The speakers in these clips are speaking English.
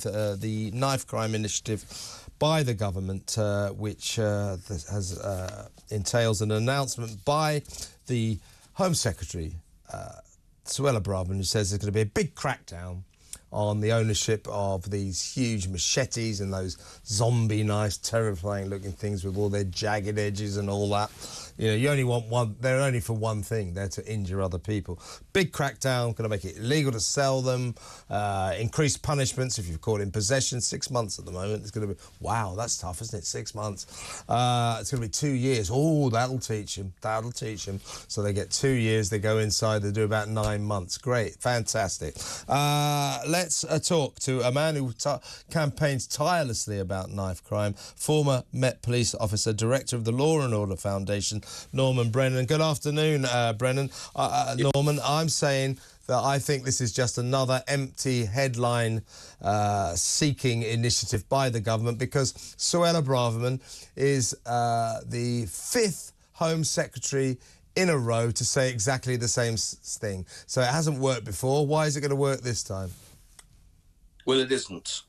the knife crime initiative by the government, which entails an announcement by the Home Secretary, Suella Braverman, who says there's going to be a big crackdown on the ownership of these huge machetes and those zombie knives, terrifying looking things with all their jagged edges and all that. You know, you only want one, they're only for one thing, they're to injure other people. Big crackdown, going to make it illegal to sell them, increased punishments if you're caught in possession, 6 months at the moment. It's going to be, wow, that's tough, isn't it, 6 months? It's going to be 2 years. Oh, that'll teach them, that'll teach them. So they get 2 years, they go inside, they do about 9 months. Great, fantastic. Let's talk to a man who campaigns tirelessly about knife crime, former Met Police officer, director of the Law and Order Foundation, Norman Brennan. Good afternoon, Brennan. Norman, I'm saying that I think this is just another empty headline seeking initiative by the government, because Suella Braverman is the 5th Home Secretary in a row to say exactly the same thing. So it hasn't worked before. Why is it going to work this time? Well, it isn't.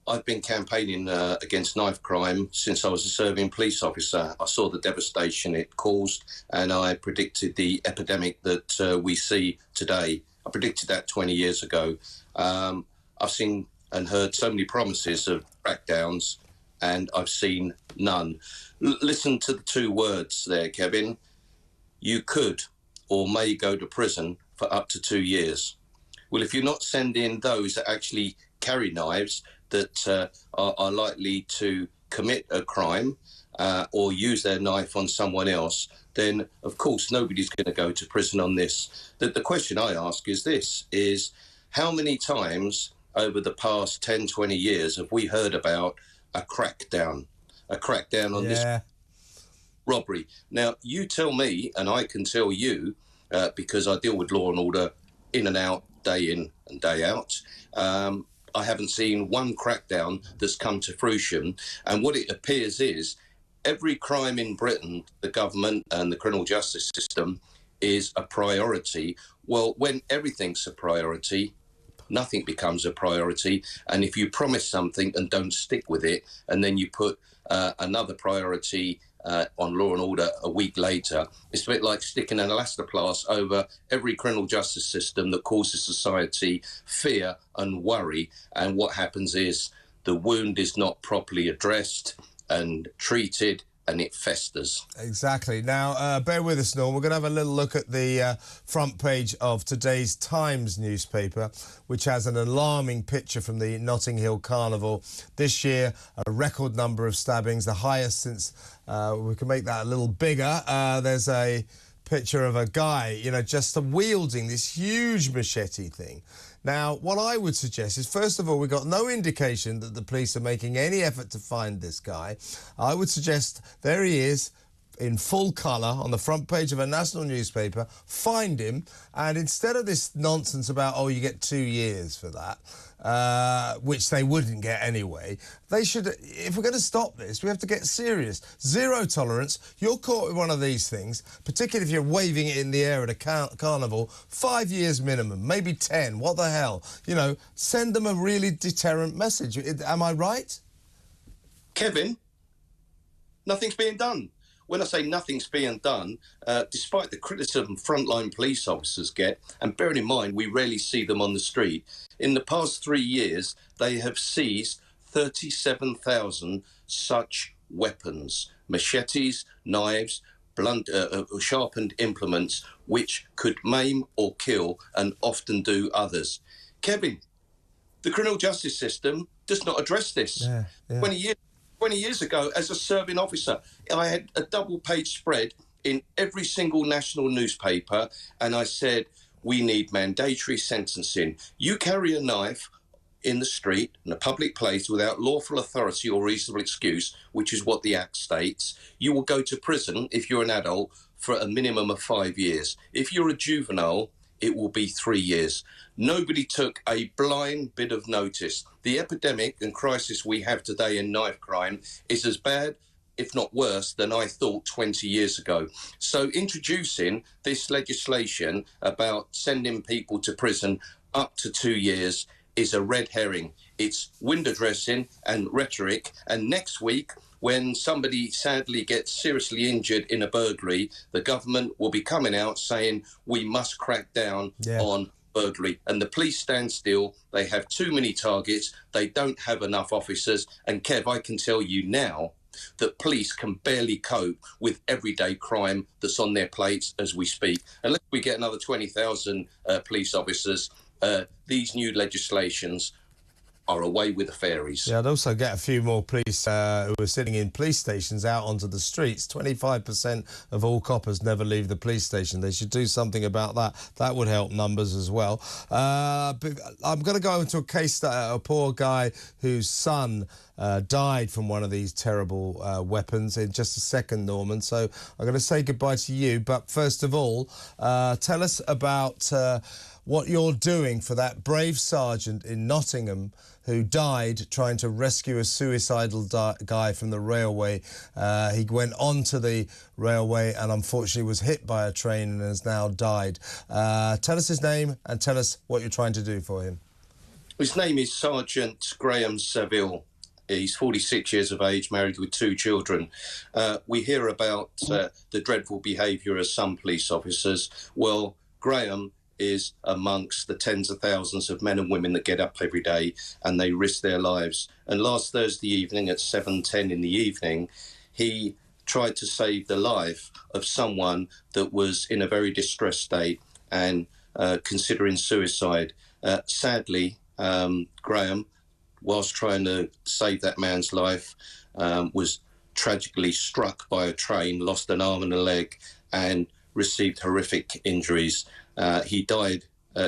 I've been campaigning against knife crime since I was a serving police officer. I saw the devastation it caused, and I predicted the epidemic that we see today. I predicted that 20 years ago. I've seen and heard so many promises of crackdowns, and I've seen none. Listen to the 2 words there, Kevin. You could or may go to prison for up to 2 years. Well, if you're not sending those that actually carry knives that are likely to commit a crime or use their knife on someone else, then of course nobody's going to go to prison on this. The question I ask is this, is how many times over the past 10, 20 years have we heard about a crackdown on this robbery? Now, you tell me, and I can tell you, because I deal with law and order in and out, day in and day out, I haven't seen one crackdown that's come to fruition. And what it appears is every crime in Britain, the government and the criminal justice system, is a priority. Well, when everything's a priority, nothing becomes a priority. And if you promise something and don't stick with it, and then you put another priority on law and order a week later, it's a bit like sticking an elastoplast over every criminal justice system that causes society fear and worry. And what happens is the wound is not properly addressed and treated, and it festers. Exactly. Now, bear with us, Norm. We're going to have a little look at the front page of today's Times newspaper, which has an alarming picture from the Notting Hill Carnival. This year, a record number of stabbings, the highest since... we can make that a little bigger. There's a picture of a guy, you know, just wielding this huge machete thing. Now, what I would suggest is, first of all, we've got no indication that the police are making any effort to find this guy. I would suggest there he is in full colour on the front page of a national newspaper. Find him, and instead of this nonsense about, oh, you get 2 years for that, which they wouldn't get anyway, they should, if we're going to stop this, we have to get serious. Zero tolerance. You're caught with one of these things, particularly if you're waving it in the air at a carnival, 5 years minimum, maybe 10. What the hell? You know, send them a really deterrent message. Am I right? Kevin, nothing's being done. When I say nothing's being done, despite the criticism frontline police officers get, and bearing in mind we rarely see them on the street, in the past 3 years they have seized 37,000 such weapons, machetes, knives, blunt, sharpened implements, which could maim or kill and often do others. Kevin, the criminal justice system does not address this. 20 years ago, as a serving officer, I had a double-page spread in every single national newspaper, and I said, we need mandatory sentencing. You carry a knife in the street, in a public place, without lawful authority or reasonable excuse, which is what the Act states, you will go to prison, if you're an adult, for a minimum of 5 years. If you're a juvenile, it will be 3 years. Nobody took a blind bit of notice. The epidemic and crisis we have today in knife crime is as bad, if not worse, than I thought 20 years ago. So introducing this legislation about sending people to prison up to 2 years is a red herring. It's window dressing and rhetoric. And next week, when somebody sadly gets seriously injured in a burglary, the government will be coming out saying we must crack down on burglary. And the police stand still. They have too many targets. They don't have enough officers. And Kev, I can tell you now that police can barely cope with everyday crime that's on their plates as we speak. Unless we get another 20,000 police officers, these new legislations are away with the fairies. Yeah, I'd also get a few more police who are sitting in police stations out onto the streets. 25% of all coppers never leave the police station. They should do something about that. That would help numbers as well. But I'm going to go into a case that a poor guy whose son died from one of these terrible weapons in just a second, Norman. So I'm going to say goodbye to you. But first of all, tell us about what you're doing for that brave sergeant in Nottingham who died trying to rescue a suicidal guy from the railway. He went onto the railway and unfortunately was hit by a train and has now died. Tell us his name and tell us what you're trying to do for him. His name is Sergeant Graham Seville. He's 46 years of age, married with 2 children. We hear about the dreadful behaviour of some police officers. Well, Graham is amongst the tens of thousands of men and women that get up every day and they risk their lives. And last Thursday evening at 7:10 in the evening, he tried to save the life of someone that was in a very distressed state and considering suicide. Sadly, Graham, whilst trying to save that man's life, was tragically struck by a train, lost an arm and a leg, and received horrific injuries. He died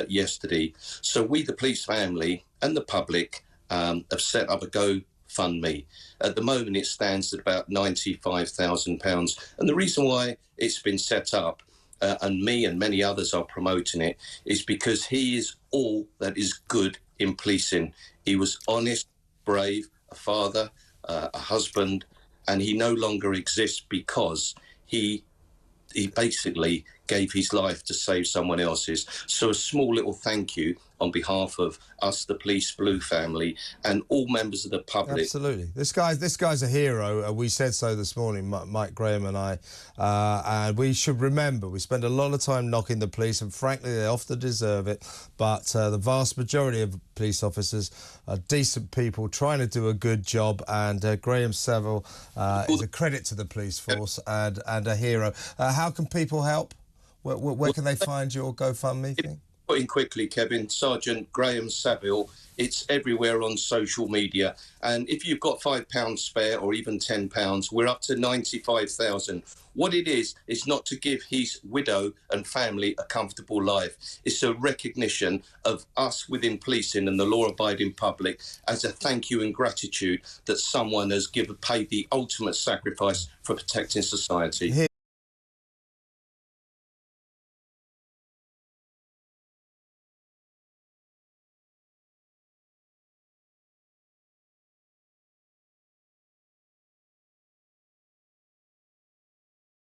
yesterday. So we, the police family and the public, have set up a GoFundMe. At the moment, it stands at about £95,000. And the reason why it's been set up, and me and many others are promoting it, is because he is all that is good in policing. He was honest, brave, a father, a husband, and he no longer exists because he basically gave his life to save someone else's. So a small little thank you on behalf of us, the Police Blue family, and all members of the public. Absolutely. This guy's a hero. We said so this morning, Mike Graham and I. And we should remember, we spend a lot of time knocking the police, and frankly, they often deserve it. But the vast majority of police officers are decent people trying to do a good job. And Graham Seville is a credit to the police force and a hero. How can people help? Where can they find your GoFundMe thing? Put in quickly, Kevin, Sergeant Graham Seville. It's everywhere on social media. And if you've got £5 spare or even £10, we're up to 95,000. What it is not to give his widow and family a comfortable life. It's a recognition of us within policing and the law-abiding public as a thank you and gratitude that someone has paid the ultimate sacrifice for protecting society.